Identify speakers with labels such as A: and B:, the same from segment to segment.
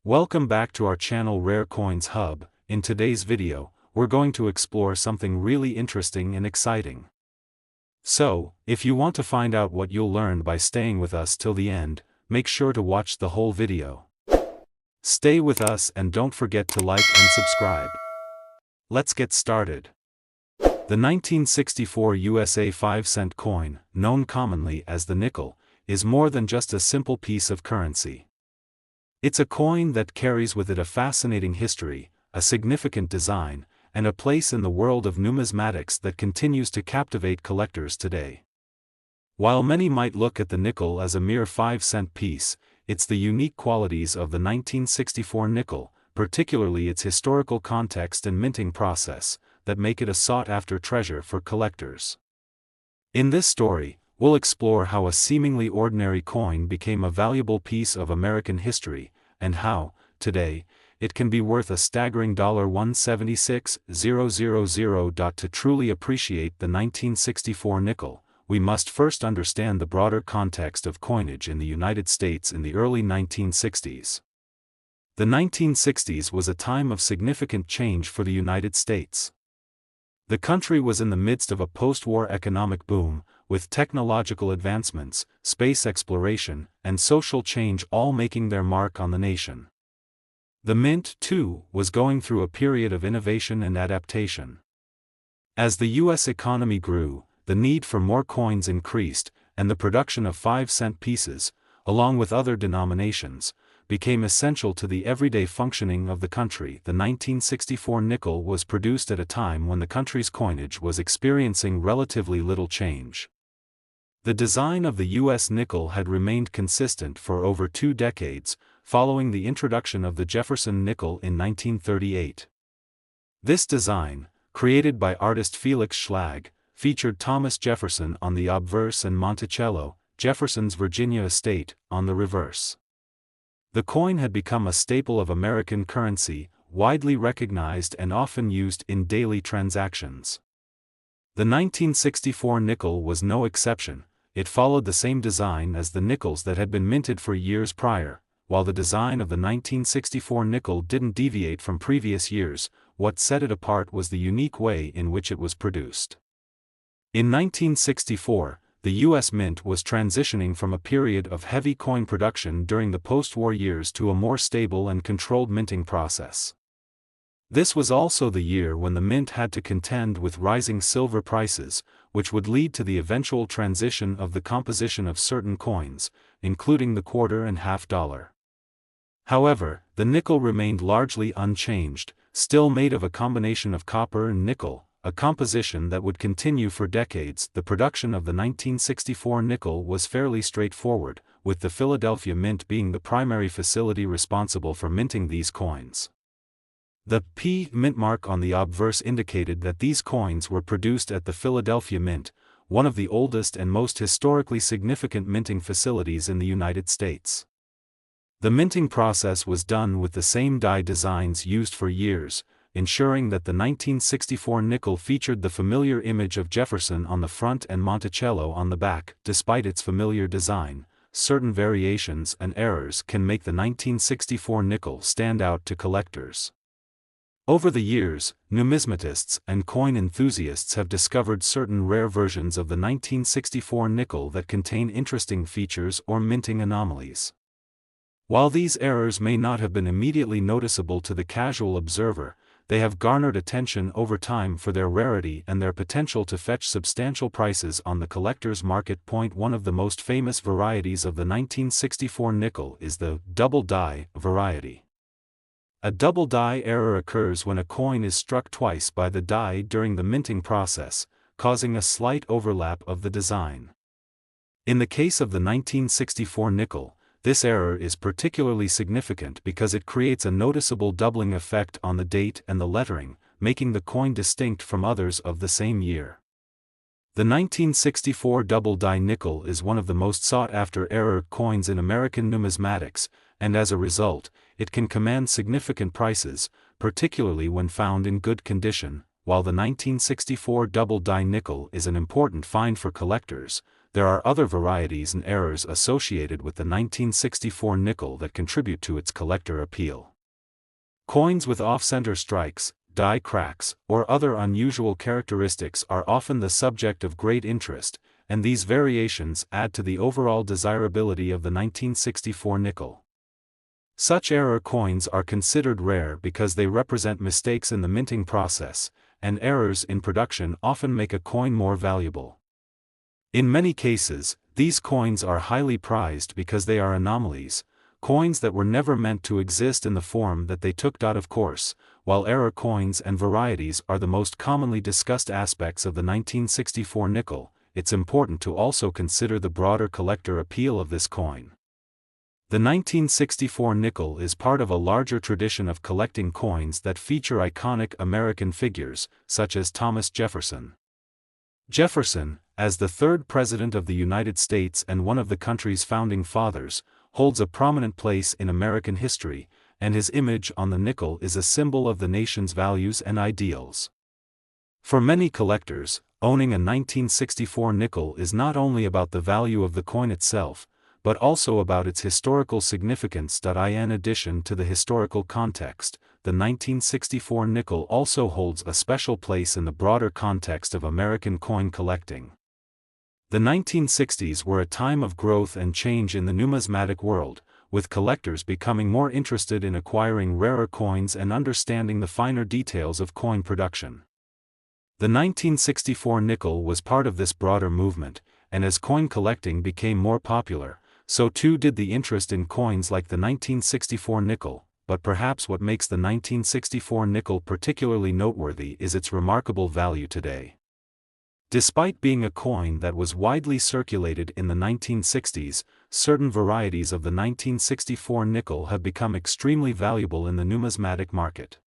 A: Welcome back to our channel Rare Coins Hub. In today's video, we're going to explore something really interesting and exciting. So, if you want to find out what you'll learn by staying with us till the end, make sure to watch the whole video. Stay with us and don't forget to like and subscribe. Let's get started. The 1964 USA 5-cent coin, known commonly as the nickel, is more than just a simple piece of currency. It's a coin that carries with it a fascinating history, a significant design, and a place in the world of numismatics that continues to captivate collectors today. While many might look at the nickel as a mere 5-cent piece, it's the unique qualities of the 1964 nickel, particularly its historical context and minting process, that make it a sought-after treasure for collectors. In this story, we'll explore how a seemingly ordinary coin became a valuable piece of American history, and how, today, it can be worth a staggering $176,000. To truly appreciate the 1964 nickel, we must first understand the broader context of coinage in the United States in the early 1960s. The 1960s was a time of significant change for the United States. The country was in the midst of a post-war economic boom, with technological advancements, space exploration, and social change all making their mark on the nation. The mint, too, was going through a period of innovation and adaptation. As the U.S. economy grew, the need for more coins increased, and the production of 5-cent pieces, along with other denominations, became essential to the everyday functioning of the country. The 1964 nickel was produced at a time when the country's coinage was experiencing relatively little change. The design of the U.S. nickel had remained consistent for over 2 decades, following the introduction of the Jefferson nickel in 1938. This design, created by artist Felix Schlag, featured Thomas Jefferson on the obverse and Monticello, Jefferson's Virginia estate, on the reverse. The coin had become a staple of American currency, widely recognized and often used in daily transactions. The 1964 nickel was no exception. It followed the same design as the nickels that had been minted for years prior. While the design of the 1964 nickel didn't deviate from previous years, what set it apart was the unique way in which it was produced. In 1964, the U.S. Mint was transitioning from a period of heavy coin production during the post-war years to a more stable and controlled minting process. This was also the year when the mint had to contend with rising silver prices, which would lead to the eventual transition of the composition of certain coins, including the quarter and half dollar. However, the nickel remained largely unchanged, still made of a combination of copper and nickel, a composition that would continue for decades. The production of the 1964 nickel was fairly straightforward, with the Philadelphia Mint being the primary facility responsible for minting these coins. The P mint mark on the obverse indicated that these coins were produced at the Philadelphia Mint, one of the oldest and most historically significant minting facilities in the United States. The minting process was done with the same die designs used for years, ensuring that the 1964 nickel featured the familiar image of Jefferson on the front and Monticello on the back. Despite its familiar design, certain variations and errors can make the 1964 nickel stand out to collectors. Over the years, numismatists and coin enthusiasts have discovered certain rare versions of the 1964 nickel that contain interesting features or minting anomalies. While these errors may not have been immediately noticeable to the casual observer, they have garnered attention over time for their rarity and their potential to fetch substantial prices on the collector's market. One of the most famous varieties of the 1964 nickel is the double die variety. A double die error occurs when a coin is struck twice by the die during the minting process, causing a slight overlap of the design. In the case of the 1964 nickel, this error is particularly significant because it creates a noticeable doubling effect on the date and the lettering, making the coin distinct from others of the same year. The 1964 double die nickel is one of the most sought-after error coins in American numismatics, and as a result, it can command significant prices, particularly when found in good condition. While the 1964 double die nickel is an important find for collectors, there are other varieties and errors associated with the 1964 nickel that contribute to its collector appeal. Coins with off-center strikes, die cracks, or other unusual characteristics are often the subject of great interest, and these variations add to the overall desirability of the 1964 nickel. Such error coins are considered rare because they represent mistakes in the minting process, and errors in production often make a coin more valuable. In many cases, these coins are highly prized because they are anomalies, coins that were never meant to exist in the form that they took. Of course, while error coins and varieties are the most commonly discussed aspects of the 1964 nickel, it's important to also consider the broader collector appeal of this coin. The 1964 nickel is part of a larger tradition of collecting coins that feature iconic American figures, such as Thomas Jefferson. Jefferson, as the third President of the United States and one of the country's founding fathers, holds a prominent place in American history, and his image on the nickel is a symbol of the nation's values and ideals. For many collectors, owning a 1964 nickel is not only about the value of the coin itself, but also about its historical significance. In addition to the historical context, the 1964 nickel also holds a special place in the broader context of American coin collecting. The 1960s were a time of growth and change in the numismatic world, with collectors becoming more interested in acquiring rarer coins and understanding the finer details of coin production. The 1964 nickel was part of this broader movement, and as coin collecting became more popular, so too did the interest in coins like the 1964 nickel. But perhaps what makes the 1964 nickel particularly noteworthy is its remarkable value today. Despite being a coin that was widely circulated in the 1960s, certain varieties of the 1964 nickel have become extremely valuable in the numismatic market.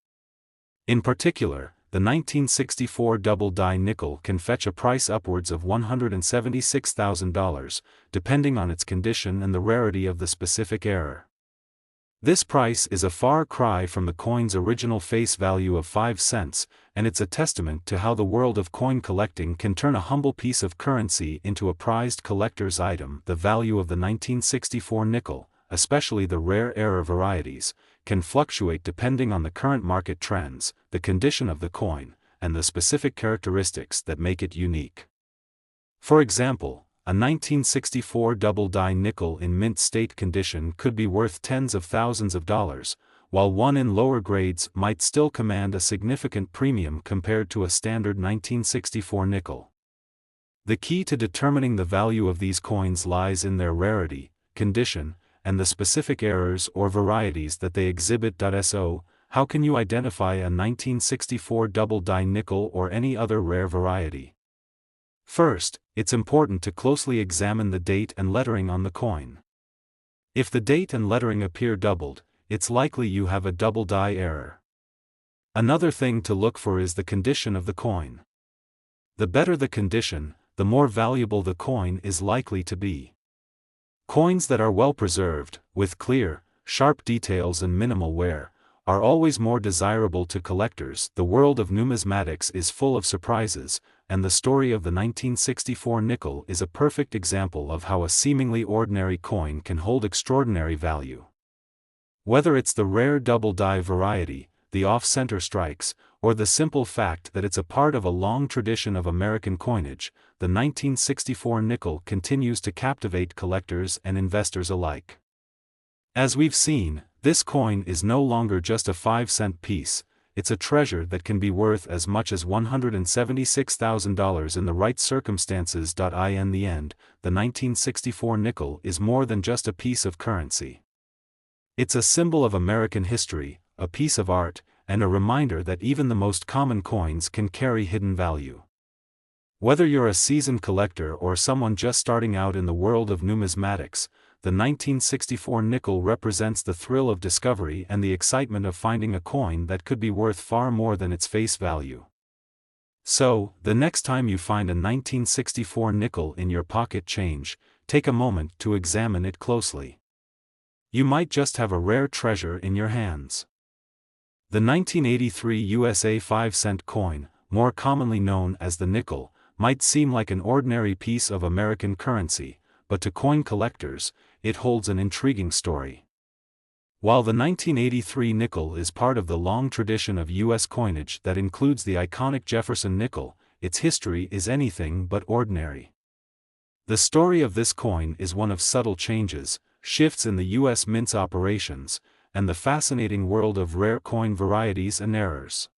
A: In particular, the 1964 double-die nickel can fetch a price upwards of $176,000, depending on its condition and the rarity of the specific error. This price is a far cry from the coin's original face value of 5 cents, and it's a testament to how the world of coin collecting can turn a humble piece of currency into a prized collector's item. The value of the 1964 nickel, especially the rare error varieties, can fluctuate depending on the current market trends, the condition of the coin, and the specific characteristics that make it unique. For example, a 1964 double-die nickel in mint state condition could be worth tens of thousands of dollars, while one in lower grades might still command a significant premium compared to a standard 1964 nickel. The key to determining the value of these coins lies in their rarity, condition, and the specific errors or varieties that they exhibit. So, how can you identify a 1964 double-die nickel or any other rare variety? First, it's important to closely examine the date and lettering on the coin. If the date and lettering appear doubled, it's likely you have a double-die error. Another thing to look for is the condition of the coin. The better the condition, the more valuable the coin is likely to be. Coins that are well preserved, with clear, sharp details and minimal wear, are always more desirable to collectors. The world of numismatics is full of surprises, and the story of the 1964 nickel is a perfect example of how a seemingly ordinary coin can hold extraordinary value. Whether it's the rare double-die variety, the off-center strikes, or the simple fact that it's a part of a long tradition of American coinage, the 1964 nickel continues to captivate collectors and investors alike. As we've seen, this coin is no longer just a 5-cent piece, it's a treasure that can be worth as much as $176,000 in the right circumstances. In the end, the 1964 nickel is more than just a piece of currency. It's a symbol of American history, a piece of art, and a reminder that even the most common coins can carry hidden value. Whether you're a seasoned collector or someone just starting out in the world of numismatics, the 1964 nickel represents the thrill of discovery and the excitement of finding a coin that could be worth far more than its face value. So, the next time you find a 1964 nickel in your pocket change, take a moment to examine it closely. You might just have a rare treasure in your hands. The 1983 USA 5-cent coin, more commonly known as the nickel, might seem like an ordinary piece of American currency, but to coin collectors, it holds an intriguing story. While the 1983 nickel is part of the long tradition of U.S. coinage that includes the iconic Jefferson nickel, its history is anything but ordinary. The story of this coin is one of subtle changes, shifts in the U.S. mint's operations, and the fascinating world of rare coin varieties and errors.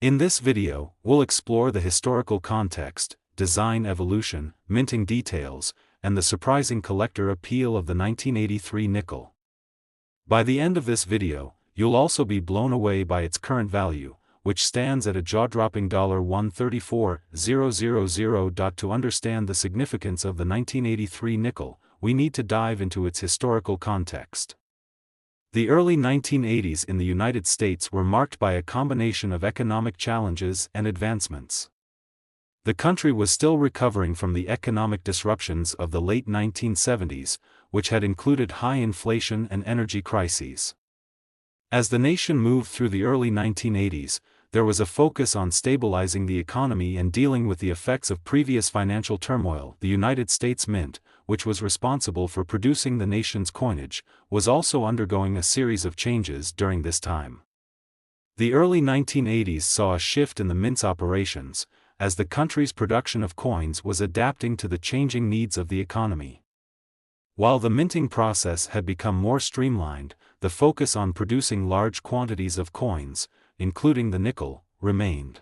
A: In this video, we'll explore the historical context, design evolution, minting details, and the surprising collector appeal of the 1983 nickel. By the end of this video, you'll also be blown away by its current value, which stands at a jaw-dropping $134,000. To understand the significance of the 1983 nickel, we need to dive into its historical context. The early 1980s in the United States were marked by a combination of economic challenges and advancements. The country was still recovering from the economic disruptions of the late 1970s, which had included high inflation and energy crises. As the nation moved through the early 1980s, there was a focus on stabilizing the economy and dealing with the effects of previous financial turmoil. The United States Mint, which was responsible for producing the nation's coinage, was also undergoing a series of changes during this time. The early 1980s saw a shift in the mint's operations, as the country's production of coins was adapting to the changing needs of the economy. While the minting process had become more streamlined, the focus on producing large quantities of coins, including the nickel, remained.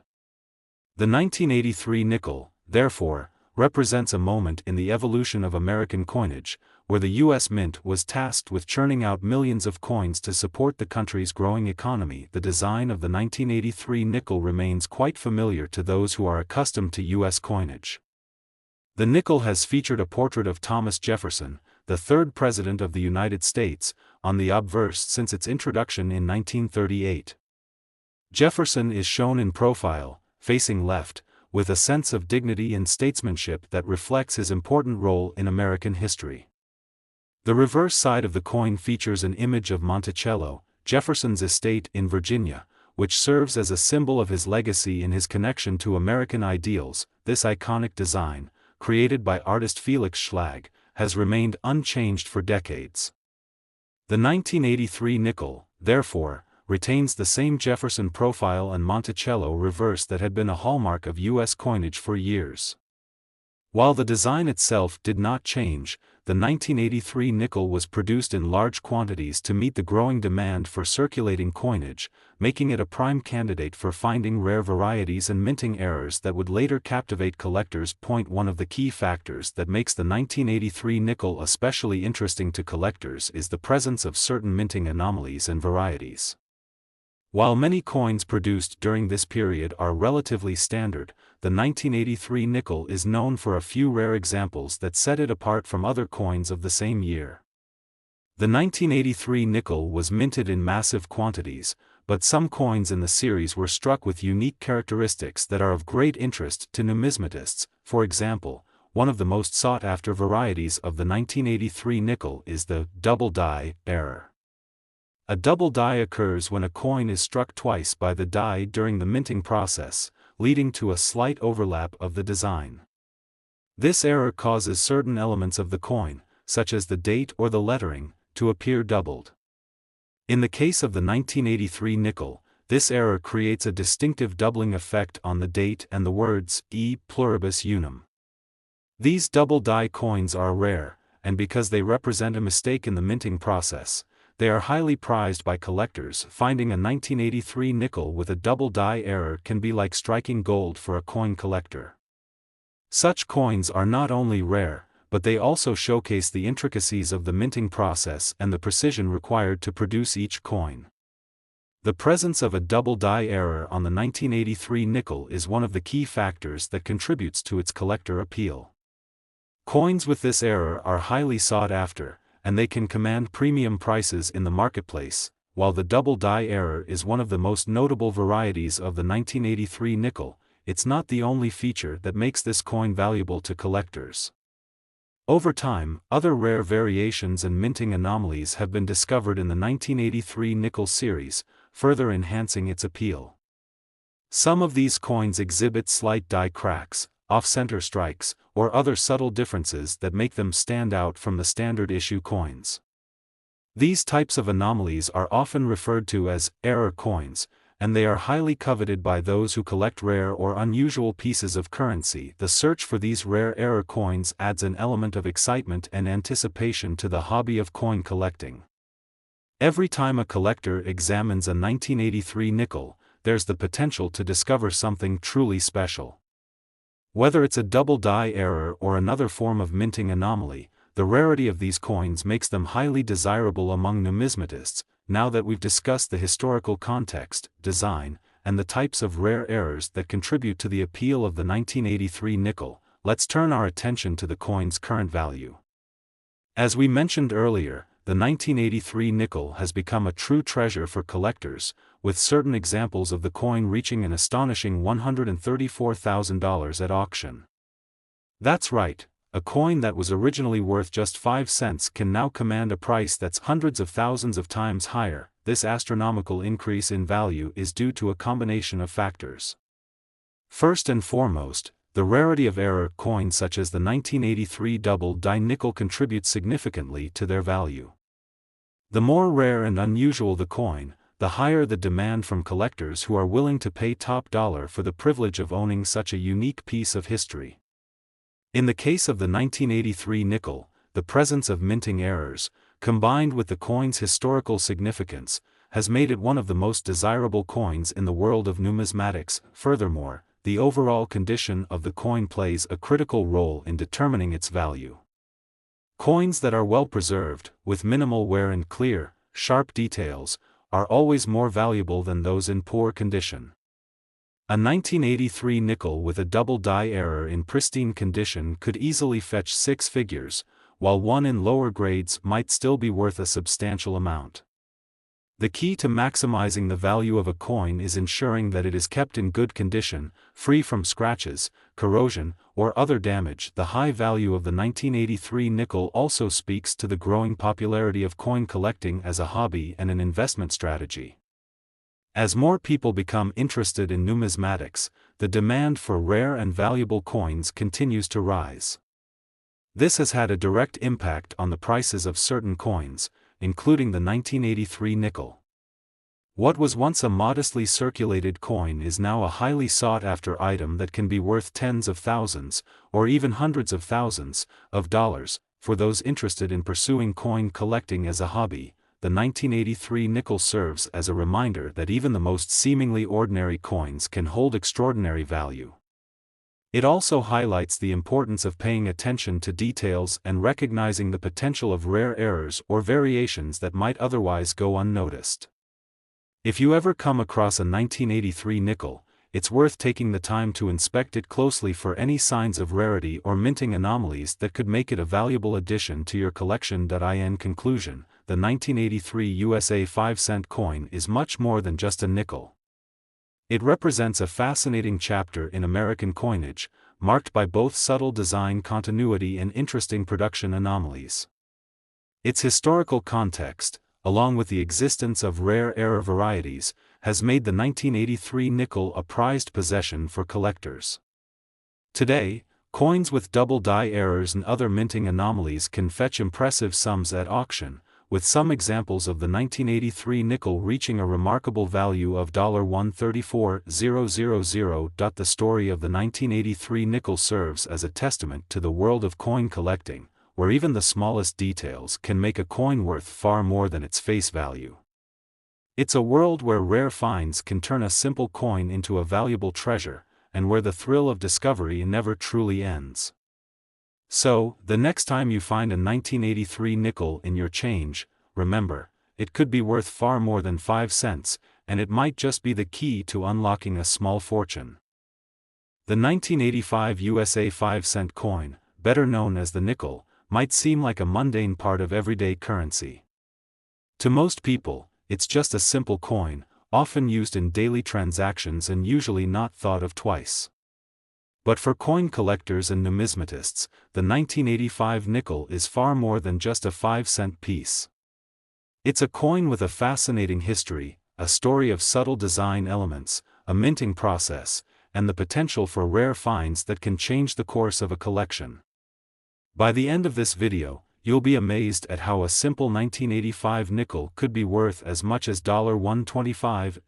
A: The 1983 nickel, therefore, represents a moment in the evolution of American coinage, where the U.S. Mint was tasked with churning out millions of coins to support the country's growing economy. The design of the 1983 nickel remains quite familiar to those who are accustomed to U.S. coinage. The nickel has featured a portrait of Thomas Jefferson, the third President of the United States, on the obverse since its introduction in 1938. Jefferson is shown in profile, facing left, with a sense of dignity and statesmanship that reflects his important role in American history. The reverse side of the coin features an image of Monticello, Jefferson's estate in Virginia, which serves as a symbol of his legacy and his connection to American ideals. This iconic design, created by artist Felix Schlag, has remained unchanged for decades. The 1983 nickel, therefore, retains the same Jefferson profile and Monticello reverse that had been a hallmark of U.S. coinage for years. While the design itself did not change, the 1983 nickel was produced in large quantities to meet the growing demand for circulating coinage, making it a prime candidate for finding rare varieties and minting errors that would later captivate collectors. One of the key factors that makes the 1983 nickel especially interesting to collectors is the presence of certain minting anomalies and varieties. While many coins produced during this period are relatively standard, the 1983 nickel is known for a few rare examples that set it apart from other coins of the same year. The 1983 nickel was minted in massive quantities, but some coins in the series were struck with unique characteristics that are of great interest to numismatists. For example, one of the most sought-after varieties of the 1983 nickel is the double die error. A double die occurs when a coin is struck twice by the die during the minting process, leading to a slight overlap of the design. This error causes certain elements of the coin, such as the date or the lettering, to appear doubled. In the case of the 1983 nickel, this error creates a distinctive doubling effect on the date and the words E pluribus unum. These double die coins are rare, and because they represent a mistake in the minting process, they are highly prized by collectors. Finding a 1983 nickel with a double die error can be like striking gold for a coin collector. Such coins are not only rare, but they also showcase the intricacies of the minting process and the precision required to produce each coin. The presence of a double die error on the 1983 nickel is one of the key factors that contributes to its collector appeal. Coins with this error are highly sought after, and they can command premium prices in the marketplace. While the double die error is one of the most notable varieties of the 1983 nickel, it's not the only feature that makes this coin valuable to collectors. Over time, other rare variations and minting anomalies have been discovered in the 1983 nickel series, further enhancing its appeal. Some of these coins exhibit slight die cracks, off-center strikes, or other subtle differences that make them stand out from the standard issue coins. These types of anomalies are often referred to as error coins, and they are highly coveted by those who collect rare or unusual pieces of currency. The search for these rare error coins adds an element of excitement and anticipation to the hobby of coin collecting. Every time a collector examines a 1983 nickel, there's the potential to discover something truly special. Whether it's a double die error or another form of minting anomaly, the rarity of these coins makes them highly desirable among numismatists. Now that we've discussed the historical context, design, and the types of rare errors that contribute to the appeal of the 1983 nickel, let's turn our attention to the coin's current value. As we mentioned earlier, the 1983 nickel has become a true treasure for collectors, with certain examples of the coin reaching an astonishing $134,000 at auction. That's right. A coin that was originally worth just 5 cents can now command a price that's hundreds of thousands of times higher. This astronomical increase in value is due to a combination of factors. First and foremost, the rarity of error coins such as the 1983 double die nickel contributes significantly to their value. The more rare and unusual the coin, the higher the demand from collectors who are willing to pay top dollar for the privilege of owning such a unique piece of history. In the case of the 1983 nickel, the presence of minting errors, combined with the coin's historical significance, has made it one of the most desirable coins in the world of numismatics. Furthermore, the overall condition of the coin plays a critical role in determining its value. Coins that are well preserved, with minimal wear and clear, sharp details, are always more valuable than those in poor condition. A 1983 nickel with a double die error in pristine condition could easily fetch 6 figures, while one in lower grades might still be worth a substantial amount. The key to maximizing the value of a coin is ensuring that it is kept in good condition, free from scratches, corrosion, or other damage. The high value of the 1983 nickel also speaks to the growing popularity of coin collecting as a hobby and an investment strategy. As more people become interested in numismatics, the demand for rare and valuable coins continues to rise. This has had a direct impact on the prices of certain coins, including the 1983 nickel. What was once a modestly circulated coin is now a highly sought-after item that can be worth tens of thousands, or even hundreds of thousands, of dollars. For those interested in pursuing coin collecting as a hobby, the 1983 nickel serves as a reminder that even the most seemingly ordinary coins can hold extraordinary value. It also highlights the importance of paying attention to details and recognizing the potential of rare errors or variations that might otherwise go unnoticed. If you ever come across a 1983 nickel, it's worth taking the time to inspect it closely for any signs of rarity or minting anomalies that could make it a valuable addition to your collection. In conclusion, the 1983 USA 5-cent coin is much more than just a nickel. It represents a fascinating chapter in American coinage, marked by both subtle design continuity and interesting production anomalies. Its historical context, along with the existence of rare error varieties, has made the 1983 nickel a prized possession for collectors. Today, coins with double die errors and other minting anomalies can fetch impressive sums at auction, with some examples of the 1983 nickel reaching a remarkable value of $134,000. The story of the 1983 nickel serves as a testament to the world of coin collecting, where even the smallest details can make a coin worth far more than its face value. It's a world where rare finds can turn a simple coin into a valuable treasure, and where the thrill of discovery never truly ends. So, the next time you find a 1983 nickel in your change, remember, it could be worth far more than 5 cents, and it might just be the key to unlocking a small fortune. The 1985 USA 5-cent coin, better known as the nickel, might seem like a mundane part of everyday currency. To most people, it's just a simple coin, often used in daily transactions and usually not thought of twice. But for coin collectors and numismatists, the 1985 nickel is far more than just a 5-cent piece. It's a coin with a fascinating history, a story of subtle design elements, a minting process, and the potential for rare finds that can change the course of a collection. By the end of this video, you'll be amazed at how a simple 1985 nickel could be worth as much as $125,000.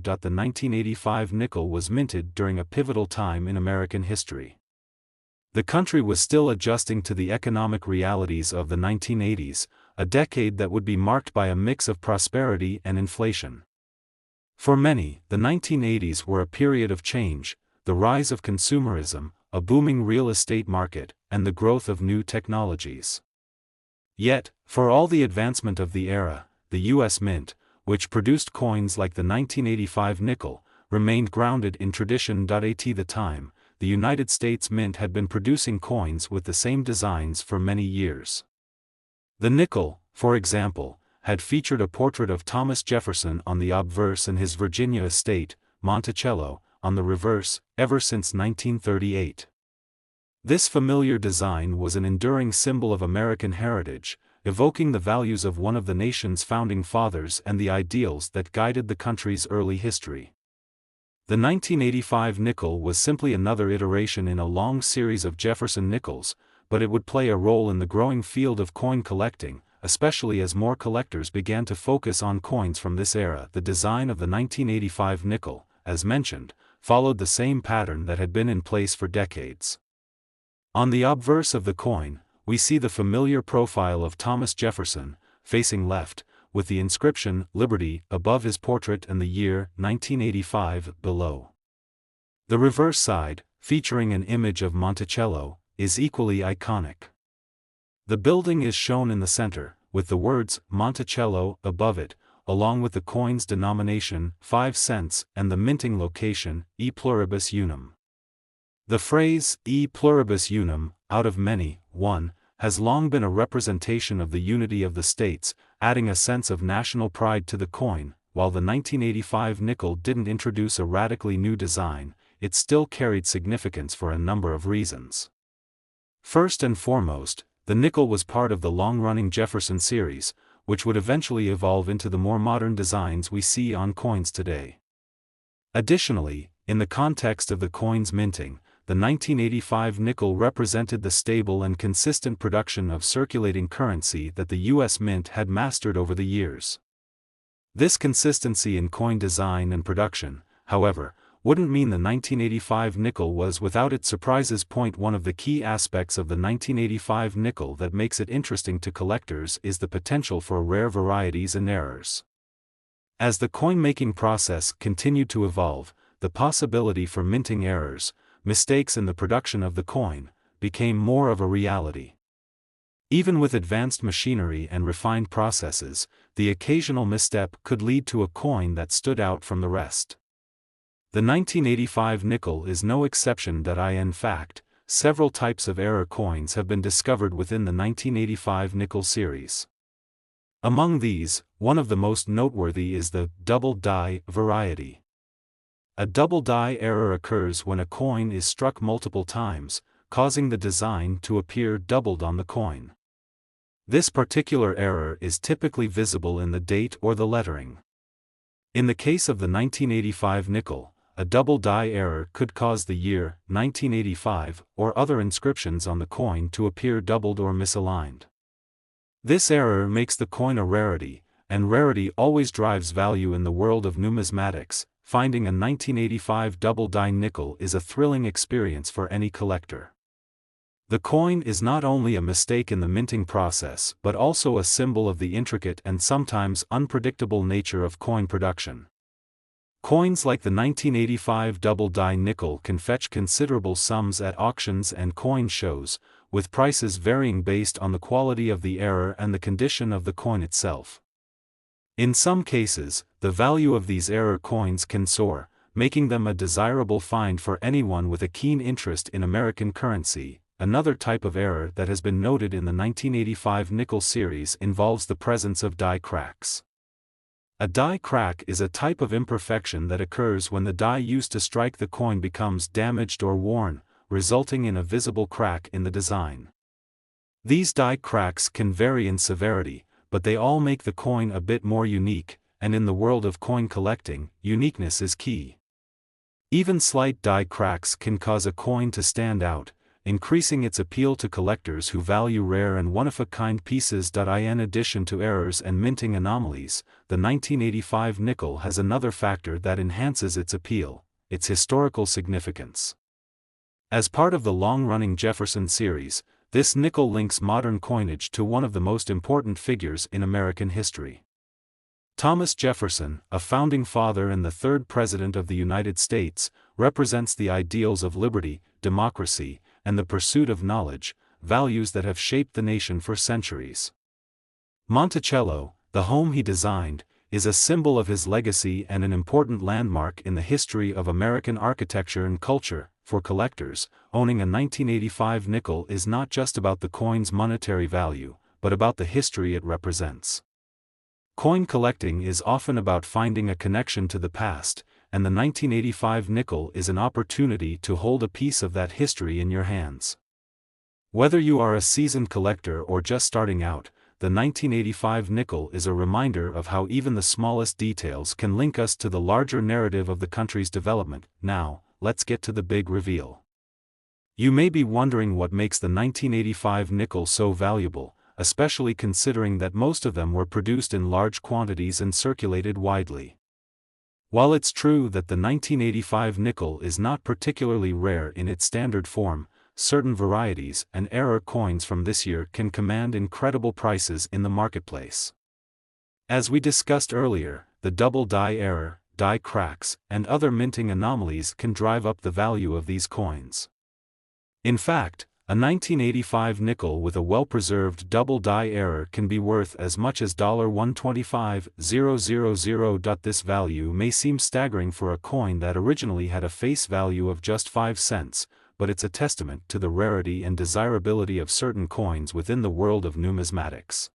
A: The 1985 nickel was minted during a pivotal time in American history. The country was still adjusting to the economic realities of the 1980s, a decade that would be marked by a mix of prosperity and inflation. For many, the 1980s were a period of change, the rise of consumerism, a booming real estate market, and the growth of new technologies. Yet, for all the advancement of the era, the U.S. Mint, which produced coins like the 1985 nickel, remained grounded in tradition. At the time, the United States Mint had been producing coins with the same designs for many years. The nickel, for example, had featured a portrait of Thomas Jefferson on the obverse and his Virginia estate, Monticello, on the reverse, ever since 1938. This familiar design was an enduring symbol of American heritage, evoking the values of one of the nation's founding fathers and the ideals that guided the country's early history. The 1985 nickel was simply another iteration in a long series of Jefferson nickels, but it would play a role in the growing field of coin collecting, especially as more collectors began to focus on coins from this era. The design of the 1985 nickel, as mentioned, followed the same pattern that had been in place for decades. On the obverse of the coin, we see the familiar profile of Thomas Jefferson, facing left, with the inscription "Liberty" above his portrait and the year 1985 below. The reverse side, featuring an image of Monticello, is equally iconic. The building is shown in the center, with the words Monticello above it, along with the coin's denomination, 5 cents, and the minting location, E pluribus unum. The phrase, E pluribus unum, out of many, one, has long been a representation of the unity of the states, adding a sense of national pride to the coin. While the 1985 nickel didn't introduce a radically new design, it still carried significance for a number of reasons. First and foremost, the nickel was part of the long-running Jefferson series, which would eventually evolve into the more modern designs we see on coins today. Additionally, in the context of the coin's minting, the 1985 nickel represented the stable and consistent production of circulating currency that the U.S. Mint had mastered over the years. This consistency in coin design and production, however, wouldn't mean the 1985 nickel was without its surprises. One of the key aspects of the 1985 nickel that makes it interesting to collectors is the potential for rare varieties and errors. As the coin-making process continued to evolve, the possibility for minting errors, mistakes in the production of the coin, became more of a reality. Even with advanced machinery and refined processes, the occasional misstep could lead to a coin that stood out from the rest. The 1985 nickel is no exception. In fact, several types of error coins have been discovered within the 1985 nickel series. Among these, one of the most noteworthy is the double die variety. A double die error occurs when a coin is struck multiple times, causing the design to appear doubled on the coin. This particular error is typically visible in the date or the lettering. In the case of the 1985 nickel, a double die error could cause the year 1985 or other inscriptions on the coin to appear doubled or misaligned. This error makes the coin a rarity, and rarity always drives value in the world of numismatics. Finding a 1985 double die nickel is a thrilling experience for any collector. The coin is not only a mistake in the minting process but also a symbol of the intricate and sometimes unpredictable nature of coin production. Coins like the 1985 double die nickel can fetch considerable sums at auctions and coin shows, with prices varying based on the quality of the error and the condition of the coin itself. In some cases, the value of these error coins can soar, making them a desirable find for anyone with a keen interest in American currency. Another type of error that has been noted in the 1985 nickel series involves the presence of die cracks. A die crack is a type of imperfection that occurs when the die used to strike the coin becomes damaged or worn, resulting in a visible crack in the design. These die cracks can vary in severity, but they all make the coin a bit more unique, and in the world of coin collecting, uniqueness is key. Even slight die cracks can cause a coin to stand out, increasing its appeal to collectors who value rare and one-of-a-kind pieces. In addition to errors and minting anomalies, the 1985 nickel has another factor that enhances its appeal: its historical significance. As part of the long-running Jefferson series, this nickel links modern coinage to one of the most important figures in American history. Thomas Jefferson, a founding father and the third President of the United States, represents the ideals of liberty, democracy, and the pursuit of knowledge, values that have shaped the nation for centuries. Monticello, the home he designed, is a symbol of his legacy and an important landmark in the history of American architecture and culture. For collectors, owning a 1985 nickel is not just about the coin's monetary value, but about the history it represents. Coin collecting is often about finding a connection to the past, and the 1985 nickel is an opportunity to hold a piece of that history in your hands. Whether you are a seasoned collector or just starting out, the 1985 nickel is a reminder of how even the smallest details can link us to the larger narrative of the country's development. Now, let's get to the big reveal. You may be wondering what makes the 1985 nickel so valuable, especially considering that most of them were produced in large quantities and circulated widely. While it's true that the 1985 nickel is not particularly rare in its standard form, certain varieties and error coins from this year can command incredible prices in the marketplace. As we discussed earlier, the double die error, die cracks, and other minting anomalies can drive up the value of these coins. In fact, a 1985 nickel with a well-preserved double die error can be worth as much as $125,000. This value may seem staggering for a coin that originally had a face value of just 5 cents, but it's a testament to the rarity and desirability of certain coins within the world of numismatics.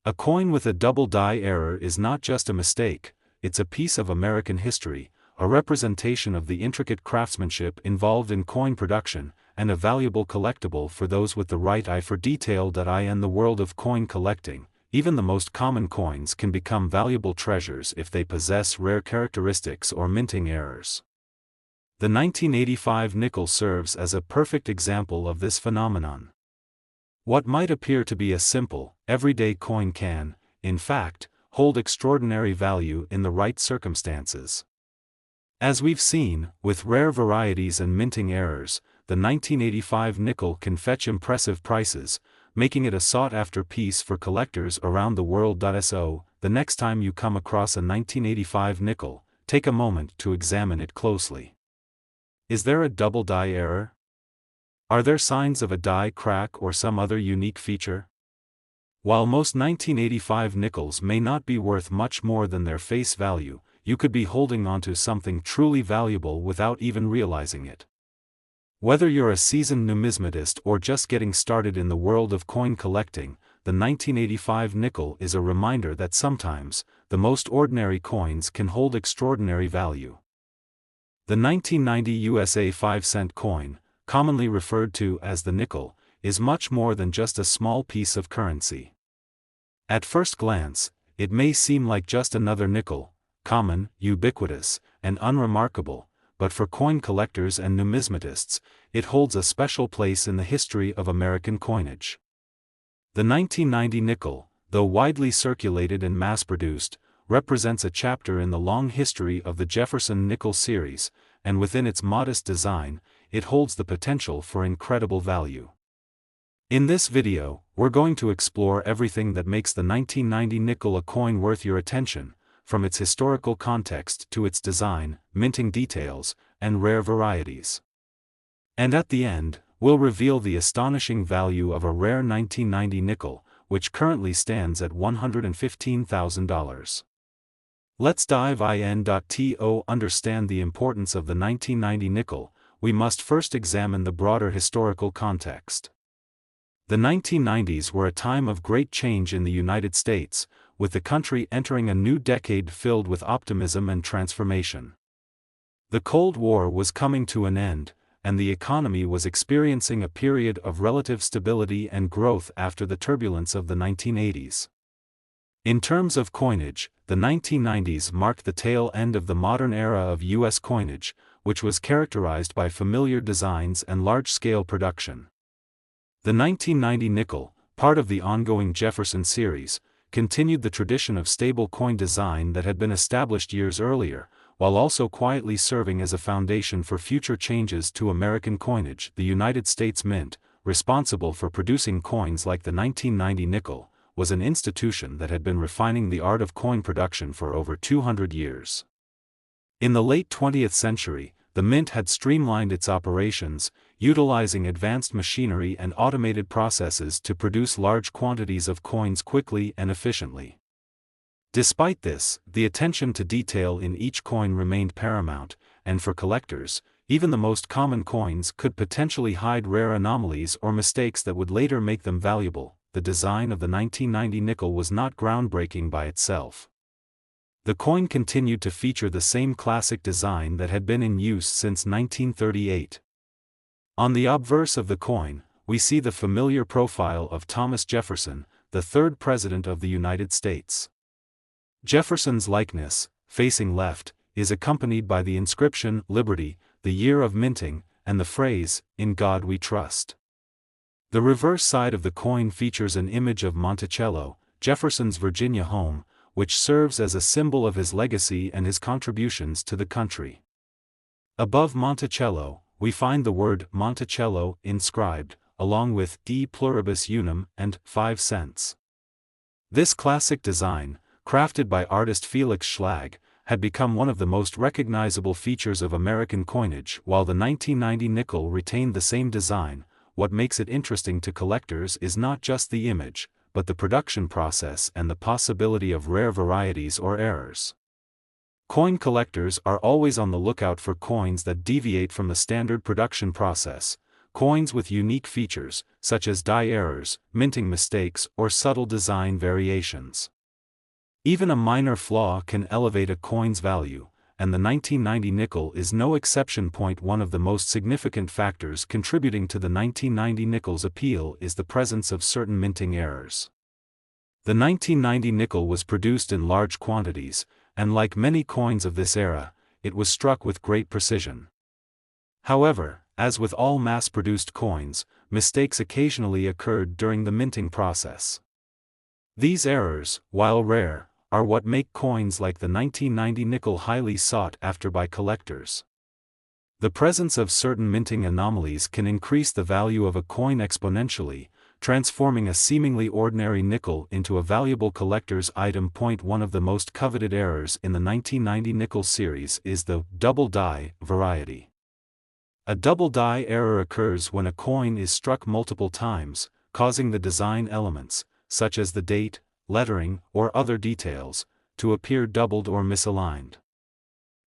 A: A coin with a double die error is not just a mistake, it's a piece of American history, a representation of the intricate craftsmanship involved in coin production, and a valuable collectible for those with the right eye for detail. In the world of coin collecting, even the most common coins can become valuable treasures if they possess rare characteristics or minting errors. The 1985 nickel serves as a perfect example of this phenomenon. What might appear to be a simple, everyday coin can, in fact, hold extraordinary value in the right circumstances. As we've seen, with rare varieties and minting errors, the 1985 nickel can fetch impressive prices, making it a sought-after piece for collectors around the world. So, the next time you come across a 1985 nickel, take a moment to examine it closely. Is there a double die error? Are there signs of a die crack or some other unique feature? While most 1985 nickels may not be worth much more than their face value, you could be holding onto something truly valuable without even realizing it. Whether you're a seasoned numismatist or just getting started in the world of coin collecting, the 1985 nickel is a reminder that sometimes, the most ordinary coins can hold extraordinary value. The 1990 USA 5-cent coin, commonly referred to as the nickel, is much more than just a small piece of currency. At first glance, it may seem like just another nickel, common, ubiquitous, and unremarkable, but for coin collectors and numismatists, it holds a special place in the history of American coinage. The 1990 nickel, though widely circulated and mass-produced, represents a chapter in the long history of the Jefferson Nickel series, and within its modest design, it holds the potential for incredible value. In this video, we're going to explore everything that makes the 1990 nickel a coin worth your attention, from its historical context to its design, minting details, and rare varieties. And at the end, we'll reveal the astonishing value of a rare 1990 nickel, which currently stands at $115,000. Let's dive in. To understand the importance of the 1990 nickel, we must first examine the broader historical context. The 1990s were a time of great change in the United States, with the country entering a new decade filled with optimism and transformation. The Cold War was coming to an end, and the economy was experiencing a period of relative stability and growth after the turbulence of the 1980s. In terms of coinage, the 1990s marked the tail end of the modern era of U.S. coinage, which was characterized by familiar designs and large-scale production. The 1990 nickel, part of the ongoing Jefferson series, continued the tradition of stable coin design that had been established years earlier, while also quietly serving as a foundation for future changes to American coinage. The United States Mint, responsible for producing coins like the 1990 nickel, was an institution that had been refining the art of coin production for over 200 years. In the late 20th century, the Mint had streamlined its operations, utilizing advanced machinery and automated processes to produce large quantities of coins quickly and efficiently. Despite this, the attention to detail in each coin remained paramount, and for collectors, even the most common coins could potentially hide rare anomalies or mistakes that would later make them valuable. The design of the 1990 nickel was not groundbreaking by itself. The coin continued to feature the same classic design that had been in use since 1938. On the obverse of the coin, we see the familiar profile of Thomas Jefferson, the third President of the United States. Jefferson's likeness, facing left, is accompanied by the inscription, Liberty, the year of minting, and the phrase, In God We Trust. The reverse side of the coin features an image of Monticello, Jefferson's Virginia home, which serves as a symbol of his legacy and his contributions to the country. Above Monticello, we find the word Monticello inscribed, along with E pluribus unum and 5 cents. This classic design, crafted by artist Felix Schlag, had become one of the most recognizable features of American coinage. While the 1990 nickel retained the same design, what makes it interesting to collectors is not just the image, but the production process and the possibility of rare varieties or errors. Coin collectors are always on the lookout for coins that deviate from the standard production process, coins with unique features, such as die errors, minting mistakes, or subtle design variations. Even a minor flaw can elevate a coin's value, and the 1990 nickel is no exception. One of the most significant factors contributing to the 1990 nickel's appeal is the presence of certain minting errors. The 1990 nickel was produced in large quantities, and like many coins of this era, it was struck with great precision. However, as with all mass-produced coins, mistakes occasionally occurred during the minting process. These errors, while rare, are what make coins like the 1990 nickel highly sought after by collectors. The presence of certain minting anomalies can increase the value of a coin exponentially, transforming a seemingly ordinary nickel into a valuable collector's item. One of the most coveted errors in the 1990 nickel series is the double die variety. A double die error occurs when a coin is struck multiple times, causing the design elements, such as the date, lettering, or other details, to appear doubled or misaligned.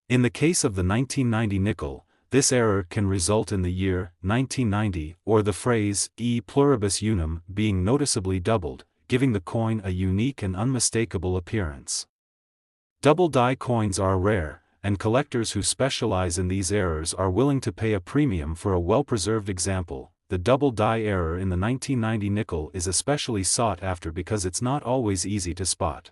A: In the case of the 1990 nickel, this error can result in the year 1990 or the phrase E pluribus unum being noticeably doubled, giving the coin a unique and unmistakable appearance. Double die coins are rare, and collectors who specialize in these errors are willing to pay a premium for a well-preserved example. The double die error in the 1990 nickel is especially sought after because it's not always easy to spot.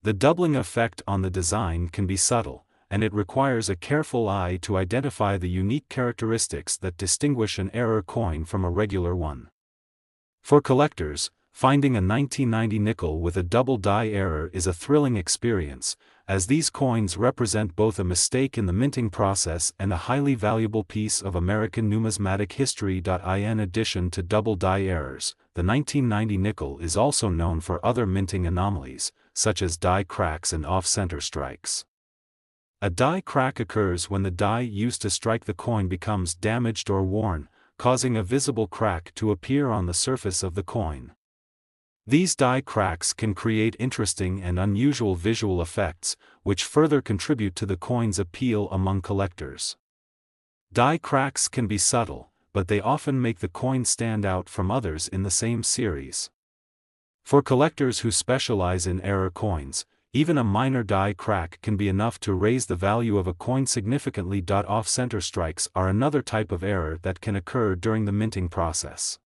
A: The doubling effect on the design can be subtle, and it requires a careful eye to identify the unique characteristics that distinguish an error coin from a regular one. For collectors, finding a 1990 nickel with a double die error is a thrilling experience, as these coins represent both a mistake in the minting process and a highly valuable piece of American numismatic history. In addition to double die errors, the 1990 nickel is also known for other minting anomalies, such as die cracks and off-center strikes. A die crack occurs when the die used to strike the coin becomes damaged or worn, causing a visible crack to appear on the surface of the coin. These die cracks can create interesting and unusual visual effects, which further contribute to the coin's appeal among collectors. Die cracks can be subtle, but they often make the coin stand out from others in the same series. For collectors who specialize in error coins, even a minor die crack can be enough to raise the value of a coin significantly. Off-center strikes are another type of error that can occur during the minting process.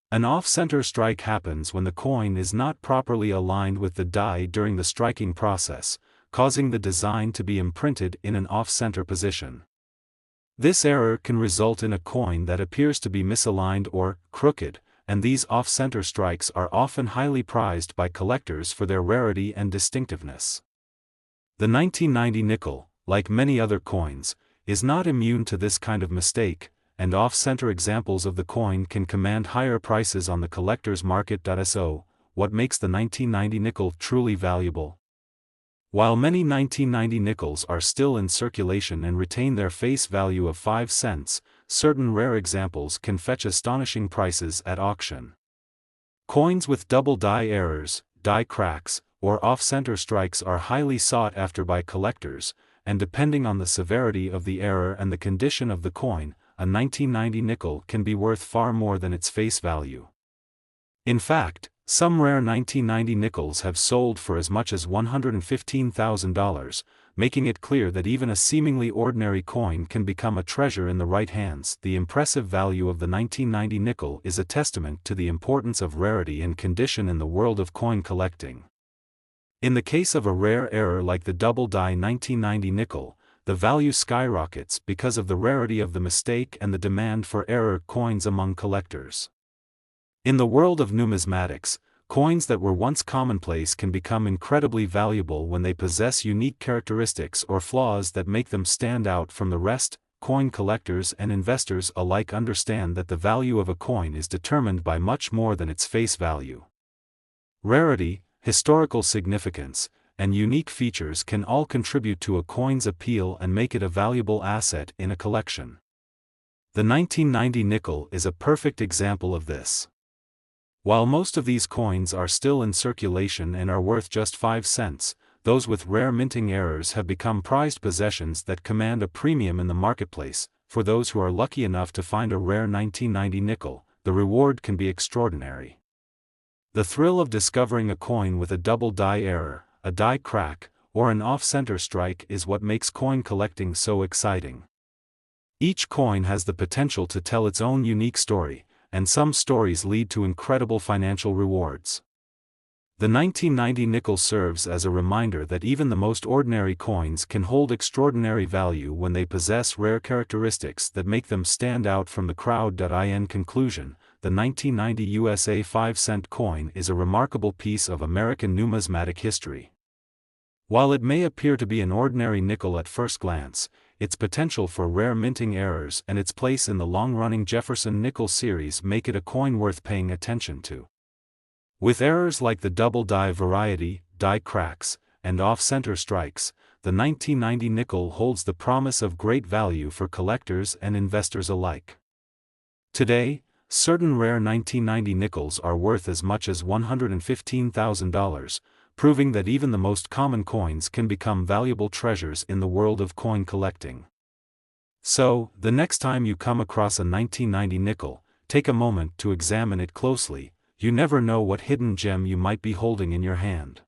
A: An off-center strike happens when the coin is not properly aligned with the die during the striking process, causing the design to be imprinted in an off-center position. This error can result in a coin that appears to be misaligned or crooked, and these off-center strikes are often highly prized by collectors for their rarity and distinctiveness. The 1990 nickel, like many other coins, is not immune to this kind of mistake, and off-center examples of the coin can command higher prices on the collector's market. So, what makes the 1990 nickel truly valuable? While many 1990 nickels are still in circulation and retain their face value of 5 cents, certain rare examples can fetch astonishing prices at auction. Coins with double die errors, die cracks, or off-center strikes are highly sought after by collectors, and depending on the severity of the error and the condition of the coin, a 1990 nickel can be worth far more than its face value. In fact, some rare 1990 nickels have sold for as much as $115,000, making it clear that even a seemingly ordinary coin can become a treasure in the right hands. The impressive value of the 1990 nickel is a testament to the importance of rarity and condition in the world of coin collecting. In the case of a rare error like the double-die 1990 nickel, the value skyrockets because of the rarity of the mistake and the demand for error coins among collectors. In the world of numismatics, coins that were once commonplace can become incredibly valuable when they possess unique characteristics or flaws that make them stand out from the rest. Coin collectors and investors alike understand that the value of a coin is determined by much more than its face value. Rarity, historical significance, and unique features can all contribute to a coin's appeal and make it a valuable asset in a collection. The 1990 nickel is a perfect example of this. While most of these coins are still in circulation and are worth just 5 cents, those with rare minting errors have become prized possessions that command a premium in the marketplace. For those who are lucky enough to find a rare 1990 nickel, the reward can be extraordinary. The thrill of discovering a coin with a double die error, a die crack, or an off-center strike is what makes coin collecting so exciting. Each coin has the potential to tell its own unique story, and some stories lead to incredible financial rewards. The 1990 nickel serves as a reminder that even the most ordinary coins can hold extraordinary value when they possess rare characteristics that make them stand out from the crowd. In conclusion, the 1990 USA 5-cent coin is a remarkable piece of American numismatic history. While it may appear to be an ordinary nickel at first glance, its potential for rare minting errors and its place in the long-running Jefferson Nickel series make it a coin worth paying attention to. With errors like the double die variety, die cracks, and off-center strikes, the 1990 nickel holds the promise of great value for collectors and investors alike. Today, certain rare 1990 nickels are worth as much as $115,000, proving that even the most common coins can become valuable treasures in the world of coin collecting. So, the next time you come across a 1990 nickel, take a moment to examine it closely. You never know what hidden gem you might be holding in your hand.